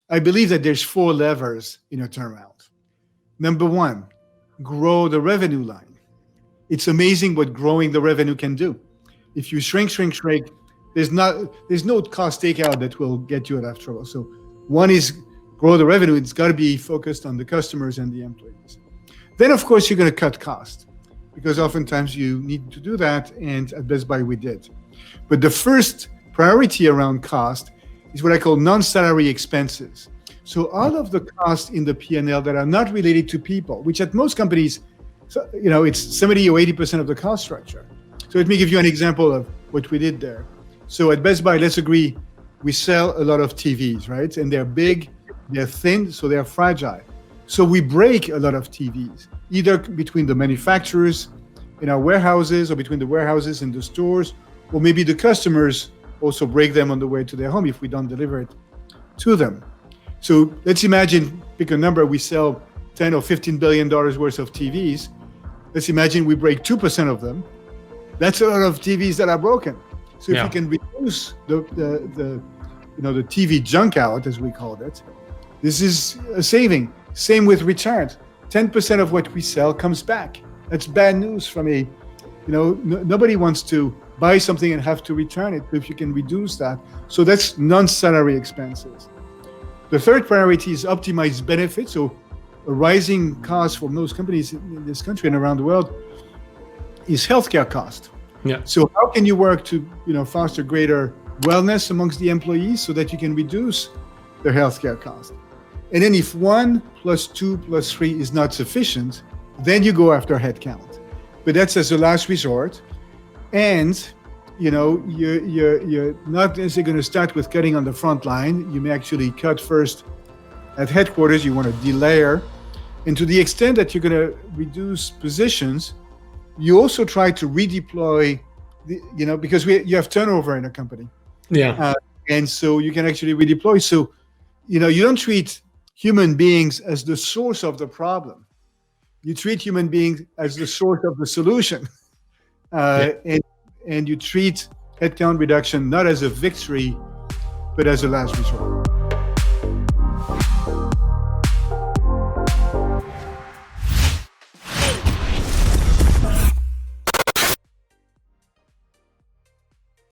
I believe that there's 4 levers in a turnaround. Number one, grow the revenue line. It's amazing what growing the revenue can do. If you shrink, there's no cost takeout that will get you out of trouble. So one is grow the revenue. It's got to be focused on the customers and the employees. Then, of course, you're going to cut cost, because oftentimes you need to do that, and at Best Buy we did. But the first priority around cost is what I call non-salary expenses. So all of the costs in the P&L that are not related to people, which at most companies, it's 70 or 80% of the cost structure. So let me give you an example of what we did there. So at Best Buy, let's agree, we sell a lot of TVs, right? And they're big, they're thin, so they're fragile. So we break a lot of TVs, either between the manufacturers in our warehouses or between the warehouses and the stores, or maybe the customers also break them on the way to their home if we don't deliver it to them. So let's imagine, pick a number, we sell 10 or $15 billion worth of TVs. Let's imagine we break 2% of them. That's a lot of TVs that are broken. So if we can reduce the TV junk out, as we called it, this is a saving. Same with returns. 10% of what we sell comes back. That's bad news from nobody wants to buy something and have to return it. If you can reduce that. So that's non-salary expenses. The third priority is optimize benefits. So a rising cost for most companies in this country and around the world is healthcare cost. Yeah. So how can you work to foster greater wellness amongst the employees so that you can reduce their healthcare cost? And then if 1 + 2 + 3 is not sufficient, then you go after headcount. But that's as a last resort. And you're not necessarily going to start with cutting on the front line. You may actually cut first at headquarters. You want to delayer. And to the extent that you're going to reduce positions, you also try to redeploy, because you have turnover in a company. Yeah. And so you can actually redeploy. So, you don't treat human beings as the source of the problem. You treat human beings as the source of the solution. And you treat headcount reduction not as a victory, but as a last resort.